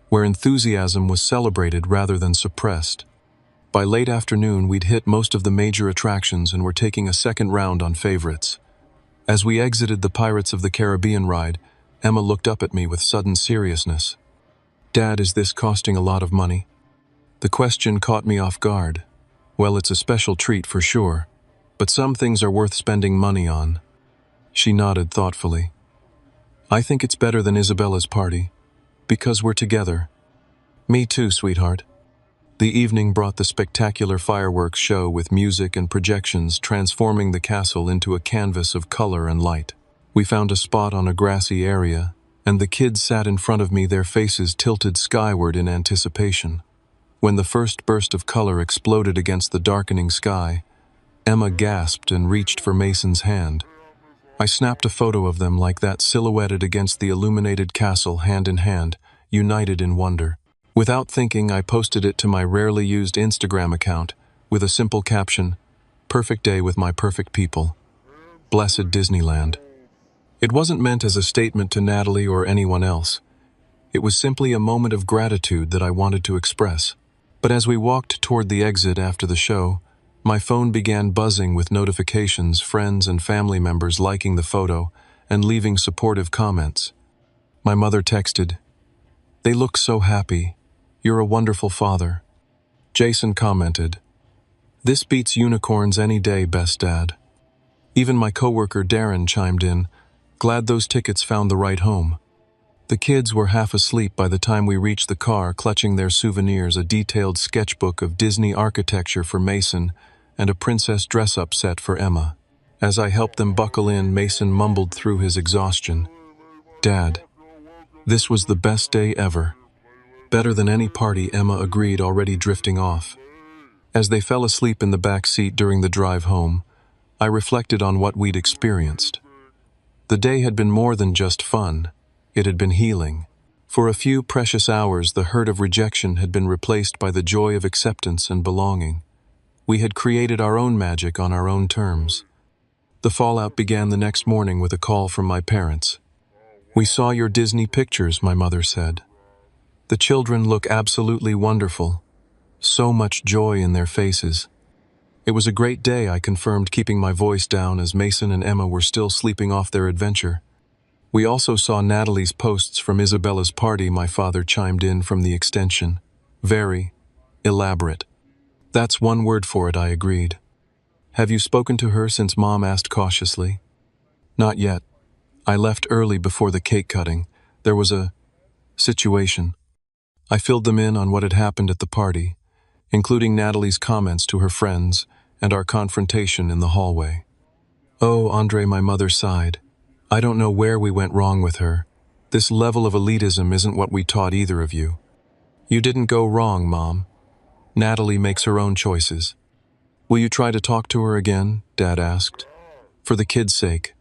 where enthusiasm was celebrated rather than suppressed. By late afternoon, we'd hit most of the major attractions and were taking a second round on favorites. As we exited the Pirates of the Caribbean ride, Emma looked up at me with sudden seriousness. "Dad, is this costing a lot of money?" The question caught me off guard. Well, it's a special treat for sure, but some things are worth spending money on. She nodded thoughtfully. "I think it's better than Isabella's party, because we're together." "Me too, sweetheart." The evening brought the spectacular fireworks show with music and projections transforming the castle into a canvas of color and light. We found a spot on a grassy area, and the kids sat in front of me, their faces tilted skyward in anticipation. When the first burst of color exploded against the darkening sky, Emma gasped and reached for Mason's hand. I snapped a photo of them like that, silhouetted against the illuminated castle, hand in hand, united in wonder. Without thinking, I posted it to my rarely used Instagram account with a simple caption, "Perfect day with my perfect people. Blessed Disneyland." It wasn't meant as a statement to Natalie or anyone else. It was simply a moment of gratitude that I wanted to express. But as we walked toward the exit after the show, my phone began buzzing with notifications, friends and family members liking the photo and leaving supportive comments. My mother texted, "They look so happy. You're a wonderful father." Jason commented, "This beats unicorns any day, best dad." Even my coworker Darren chimed in, "Glad those tickets found the right home." The kids were half asleep by the time we reached the car, clutching their souvenirs, a detailed sketchbook of Disney architecture for Mason and a princess dress-up set for Emma. As I helped them buckle in, Mason mumbled through his exhaustion, "Dad, this was the best day ever." "Better than any party," Emma agreed, already drifting off. As they fell asleep in the back seat during the drive home, I reflected on what we'd experienced. The day had been more than just fun. It had been healing. For a few precious hours, the hurt of rejection had been replaced by the joy of acceptance and belonging. We had created our own magic on our own terms. The fallout began the next morning with a call from my parents. "We saw your Disney pictures," my mother said. "The children look absolutely wonderful. So much joy in their faces." It was a great day, I confirmed, keeping my voice down as Mason and Emma were still sleeping off their adventure. "We also saw Natalie's posts from Isabella's party," my father chimed in from the extension. "Very elaborate." "That's one word for it," I agreed. "Have you spoken to her since?" Mom asked cautiously. "Not yet. I left early before the cake cutting. There was a situation." I filled them in on what had happened at the party, including Natalie's comments to her friends and our confrontation in the hallway. "Oh, Andre," my mother sighed. "I don't know where we went wrong with her. This level of elitism isn't what we taught either of you. You didn't go wrong, Mom. Natalie makes her own choices. Will you try to talk to her again? Dad asked. For the kid's sake.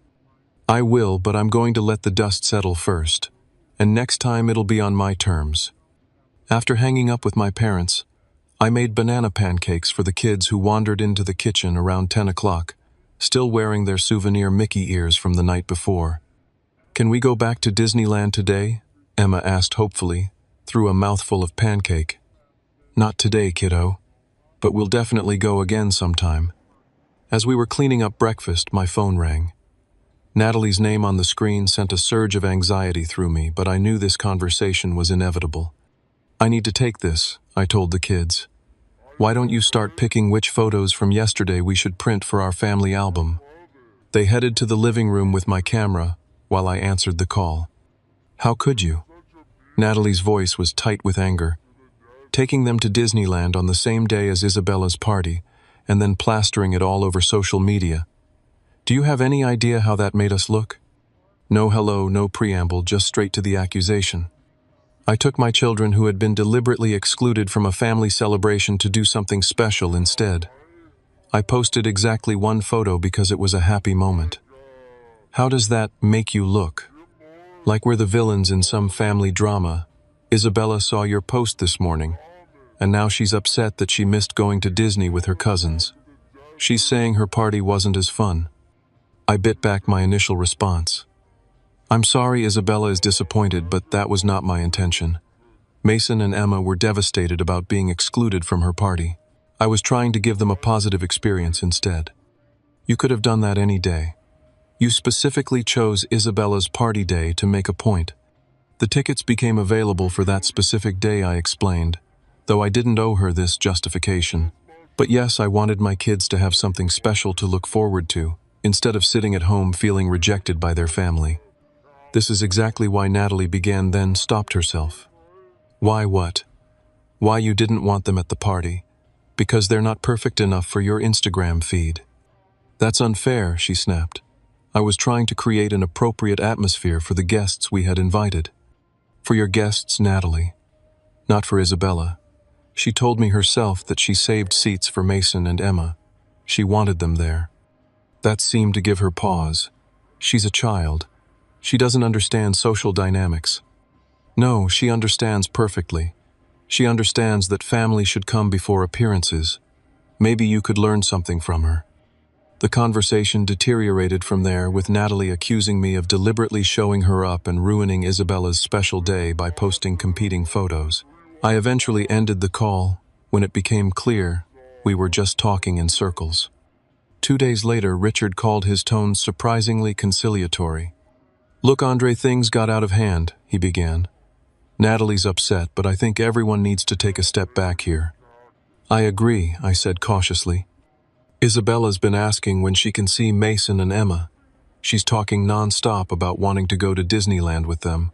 I will, but I'm going to let the dust settle first. And next time it'll be on my terms. After hanging up with my parents, I made banana pancakes for the kids who wandered into the kitchen around 10 o'clock, still wearing their souvenir Mickey ears from the night before. Can we go back to Disneyland today? Emma asked hopefully, through a mouthful of pancake. Not today, kiddo, but we'll definitely go again sometime. As we were cleaning up breakfast, my phone rang. Natalie's name on the screen sent a surge of anxiety through me, but I knew this conversation was inevitable. I need to take this, I told the kids. Why don't you start picking which photos from yesterday we should print for our family album? They headed to the living room with my camera while I answered the call. How could you? Natalie's voice was tight with anger. Taking them to Disneyland on the same day as Isabella's party, and then plastering it all over social media. Do you have any idea how that made us look? No hello, no preamble, just straight to the accusation. I took my children who had been deliberately excluded from a family celebration to do something special instead. I posted exactly one photo because it was a happy moment. How does that make you look? Like we're the villains in some family drama. Isabella saw your post this morning, and now she's upset that she missed going to Disney with her cousins. She's saying her party wasn't as fun. I bit back my initial response. I'm sorry Isabella is disappointed, but that was not my intention. Mason and Emma were devastated about being excluded from her party. I was trying to give them a positive experience instead. You could have done that any day. You specifically chose Isabella's party day to make a point. The tickets became available for that specific day, I explained, though I didn't owe her this justification. But yes, I wanted my kids to have something special to look forward to, instead of sitting at home feeling rejected by their family. This is exactly why Natalie began, then stopped herself. Why what? Why you didn't want them at the party? Because they're not perfect enough for your Instagram feed. That's unfair, she snapped. I was trying to create an appropriate atmosphere for the guests we had invited. For your guests, Natalie. Not for Isabella. She told me herself that she saved seats for Mason and Emma. She wanted them there. That seemed to give her pause. She's a child. She doesn't understand social dynamics. No, she understands perfectly. She understands that family should come before appearances. Maybe you could learn something from her. The conversation deteriorated from there, with Natalie accusing me of deliberately showing her up and ruining Isabella's special day by posting competing photos. I eventually ended the call when it became clear we were just talking in circles. 2 days later, Richard called, his tone surprisingly conciliatory. Look, Andre, things got out of hand, he began. Natalie's upset, but I think everyone needs to take a step back here. I agree, I said cautiously. Isabella's been asking when she can see Mason and Emma. She's talking non-stop about wanting to go to Disneyland with them.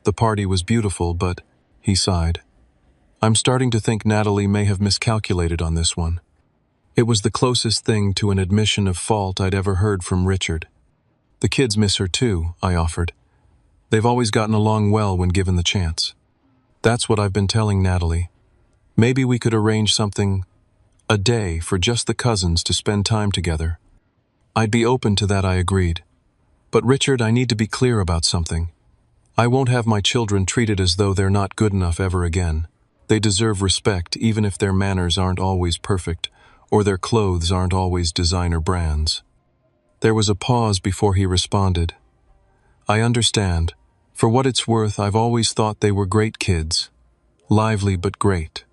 The party was beautiful, but, he sighed. I'm starting to think Natalie may have miscalculated on this one. It was the closest thing to an admission of fault I'd ever heard from Richard. The kids miss her too, I offered. They've always gotten along well when given the chance. That's what I've been telling Natalie. Maybe we could arrange something, a day for just the cousins to spend time together. I'd be open to that, I agreed. But Richard, I need to be clear about something. I won't have my children treated as though they're not good enough ever again. They deserve respect even if their manners aren't always perfect, or their clothes aren't always designer brands. There was a pause before he responded. I understand. For what it's worth, I've always thought they were great kids. Lively but great.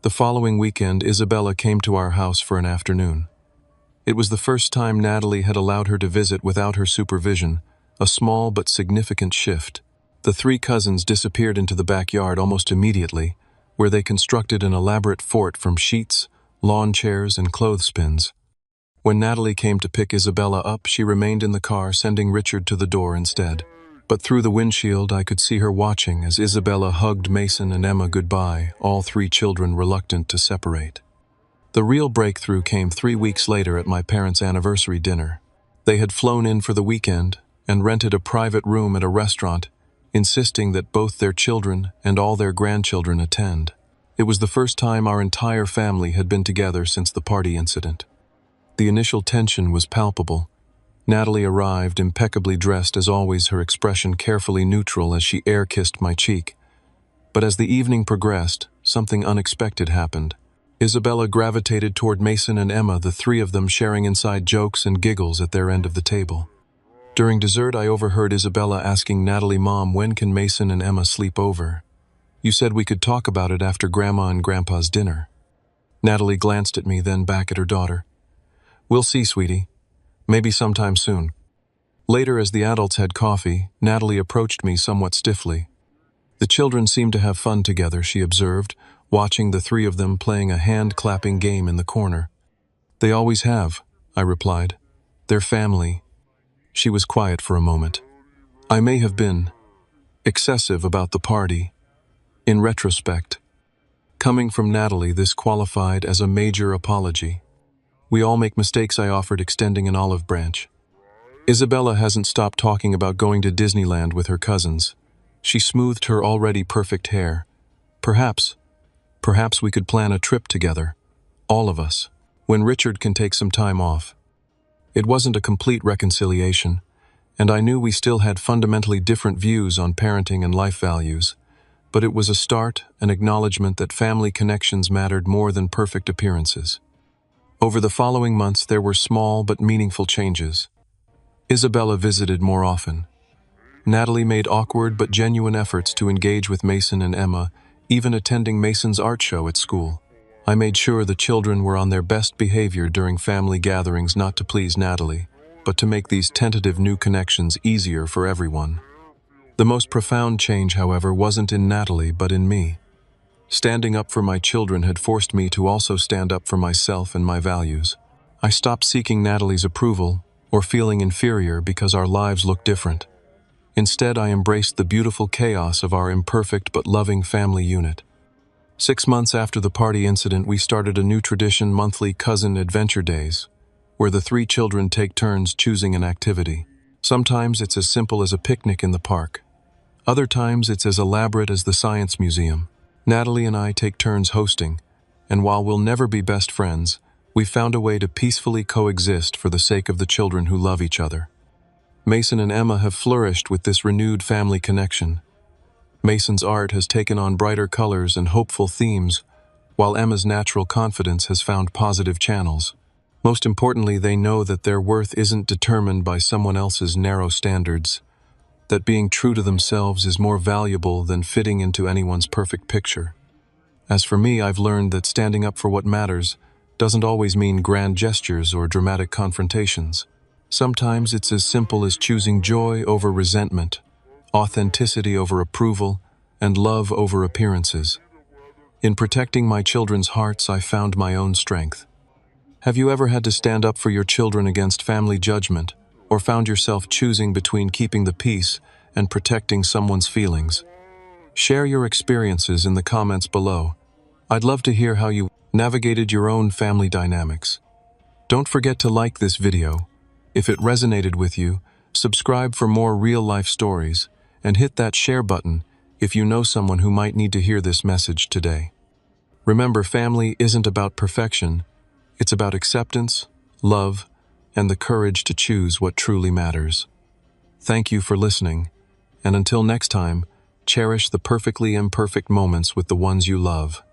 The following weekend, Isabella came to our house for an afternoon. It was the first time Natalie had allowed her to visit without her supervision, a small but significant shift. The 3 cousins disappeared into the backyard almost immediately, where they constructed an elaborate fort from sheets, lawn chairs, and clothespins. When Natalie came to pick Isabella up, she remained in the car, sending Richard to the door instead. But through the windshield, I could see her watching as Isabella hugged Mason and Emma goodbye, all 3 children reluctant to separate. The real breakthrough came 3 weeks later at my parents' anniversary dinner. They had flown in for the weekend and rented a private room at a restaurant insisting that both their children and all their grandchildren attend. It was the first time our entire family had been together since the party incident. The initial tension was palpable. Natalie arrived impeccably dressed as always, her expression carefully neutral as she air-kissed my cheek. But as the evening progressed, something unexpected happened. Isabella gravitated toward Mason and Emma, the three of them sharing inside jokes and giggles at their end of the table. During dessert, I overheard Isabella asking Natalie, "Mom, when can Mason and Emma sleep over? You said we could talk about it after Grandma and Grandpa's dinner." Natalie glanced at me, then back at her daughter. "We'll see, sweetie. Maybe sometime soon." Later, as the adults had coffee, Natalie approached me somewhat stiffly. "The children seem to have fun together," she observed, watching the three of them playing a hand-clapping game in the corner. "They always have," I replied. "They're family." She was quiet for a moment. I may have been excessive about the party. In retrospect, coming from Natalie, this qualified as a major apology. "We all make mistakes," I offered, extending an olive branch. Isabella hasn't stopped talking about going to Disneyland with her cousins. She smoothed her already perfect hair. Perhaps we could plan a trip together, all of us, when Richard can take some time off." It wasn't a complete reconciliation, and I knew we still had fundamentally different views on parenting and life values, but it was a start, an acknowledgement that family connections mattered more than perfect appearances. Over the following months, there were small but meaningful changes. Isabella visited more often. Natalie made awkward but genuine efforts to engage with Mason and Emma, even attending Mason's art show at school. I made sure the children were on their best behavior during family gatherings, not to please Natalie, but to make these tentative new connections easier for everyone. The most profound change, however, wasn't in Natalie, but in me. Standing up for my children had forced me to also stand up for myself and my values. I stopped seeking Natalie's approval or feeling inferior because our lives looked different. Instead, I embraced the beautiful chaos of our imperfect but loving family unit. 6 months after the party incident, we started a new tradition: monthly cousin adventure days, where the three children take turns choosing an activity. Sometimes it's as simple as a picnic in the park. Other times it's as elaborate as the science museum. Natalie and I take turns hosting, and while we'll never be best friends, we've found a way to peacefully coexist for the sake of the children who love each other. Mason and Emma have flourished with this renewed family connection. Mason's art has taken on brighter colors and hopeful themes, while Emma's natural confidence has found positive channels. Most importantly, they know that their worth isn't determined by someone else's narrow standards, that being true to themselves is more valuable than fitting into anyone's perfect picture. As for me, I've learned that standing up for what matters doesn't always mean grand gestures or dramatic confrontations. Sometimes it's as simple as choosing joy over resentment, authenticity over approval, and love over appearances. In protecting my children's hearts, I found my own strength. Have you ever had to stand up for your children against family judgment, or found yourself choosing between keeping the peace and protecting someone's feelings? Share your experiences in the comments below. I'd love to hear how you navigated your own family dynamics. Don't forget to like this video. If it resonated with you, subscribe for more real-life stories, and hit that share button if you know someone who might need to hear this message today. Remember, family isn't about perfection. It's about acceptance, love, and the courage to choose what truly matters. Thank you for listening, and until next time, cherish the perfectly imperfect moments with the ones you love.